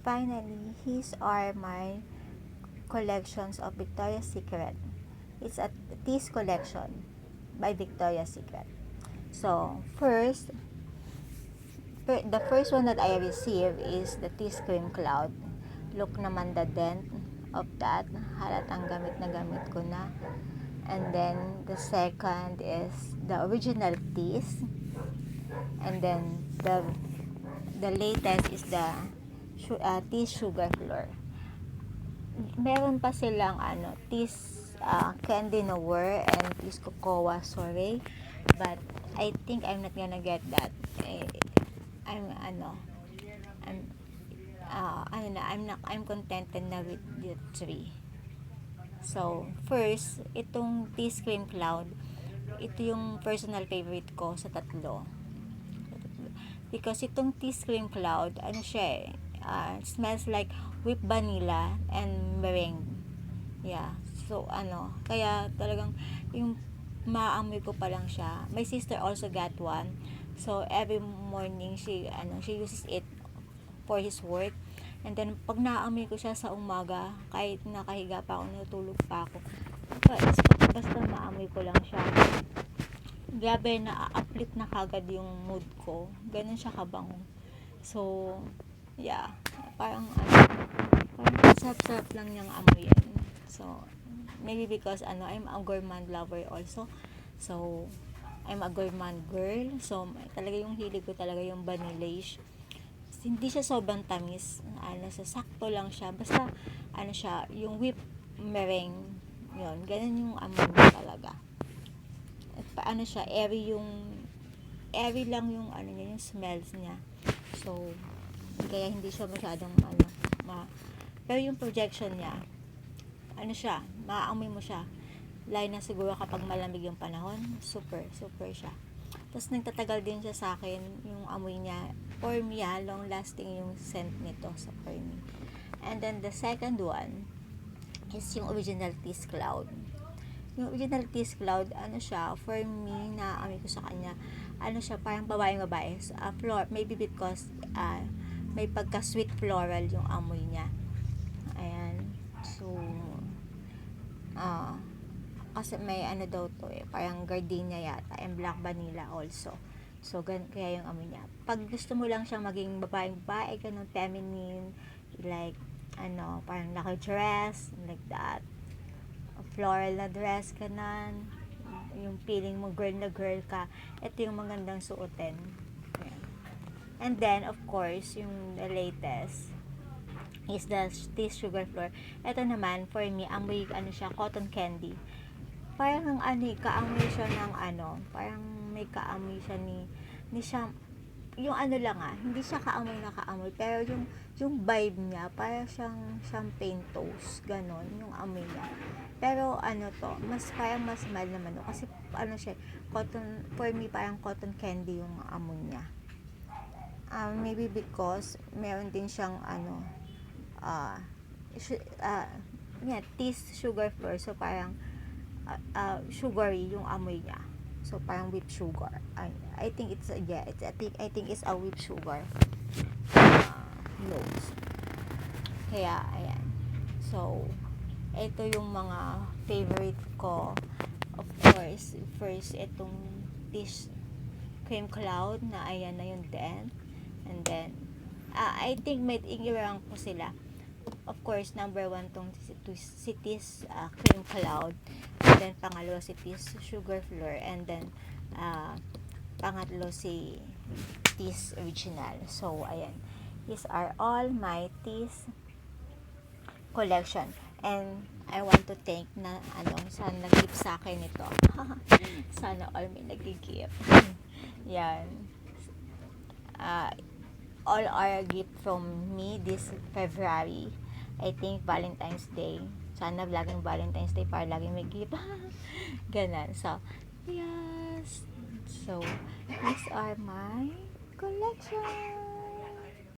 finally, these are my collections of Victoria's Secret. It's a teas collection by Victoria's Secret. So, the first one that I received is the Teas Cream Cloud. Look naman the dent of that. Halatang gamit na gamit ko na. And then, the second is the original teas. And then, the latest is the teas sugar floor. Meron pa silang teas candy noir and teas cocoa sorbet. But, I think I'm not gonna get that. I'm contented na with the three. So, first, itong Teas Cream Cloud, ito yung personal favorite ko sa tatlo. Because itong Teas Cream Cloud, smells like whipped vanilla and meringue. Yeah. So, kaya talagang yung maamoy ko pa lang siya. My sister also got one. So, every morning, she uses it for his work. And then, pag naamoy ko siya sa umaga, kahit nakahiga pa ako, natulog pa ako, basta maamoy ko lang siya. Grabe, na-uplift na kagad yung mood ko. Ganun siya kabango. So, yeah. Parang sarap-sarap lang niyang amoyin. So, maybe because, I'm a gourmand lover also. So, I'm a gourmand girl. So, talaga yung hilig ko talaga yung vanilla-ish. Hindi siya sobrang tamis. Sakto lang siya. Basta, yung whipped meringue. Yun, ganun yung amoy niya talaga. At airy lang yung, yung smells niya. So, kaya hindi siya masyadong, pero yung projection niya, maaamoy mo siya. Lalo na siguro kapag malamig yung panahon, super siya. Tapos nagtatagal din siya sa akin, yung amoy niya. For me, long lasting yung scent nito sa for me. And then the second one is yung original Teas Cloud. Yung original Teas Cloud, for me, na amoy ko sa kanya, parang babae. Maybe because may pagka-sweet floral yung amoy niya. Ayan. So, kasi may daw to parang gardenia yata and black vanilla also. So, kaya yung amoy niya. Pag gusto mo lang siyang maging babae, ganun, feminine, like, parang naka-dress, like that. Floral na dress, ganun. Yung feeling mo girl na girl ka, ito yung magandang suotin. Ayan. And then, of course, yung the latest is the Teas Sugar Floor. Ito naman, for me, amoy, siya, cotton candy. Parang kaamoy siya ng parang may kaamoy siya ni siya, yung lang hindi siya kaamoy na kaamoy, pero yung vibe niya, parang siyang champagne toast, ganon, yung amoy niya. Pero parang mas mild naman kasi siya, cotton, for me, parang cotton candy yung amoy niya. Maybe because meron din siyang Teas Sugar Floor, so parang sugary yung amoy niya. So parang whipped sugar. I think it's I think it's a whipped sugar notes. Kaya ayan. So ito yung mga favorite ko. Of course, first itong Teas Cream Cloud na ayan na yung dent. And then I think may ingirang ko sila. Of course, number 1 tong si Teas Cream Cloud. And then, pangalawa si Teas Sugar Floor. And then, pangatlo si Teas Original. So, ayan. These are all my Teas collection. And, I want to thank na, sana nag-gift sa akin ito. Sana all may nag-gift. Yan. All are a gift from me this February. I think Valentine's Day. Sana laging Valentine's Day para laging may gift. Ganon. So, yes. So, these are my collection.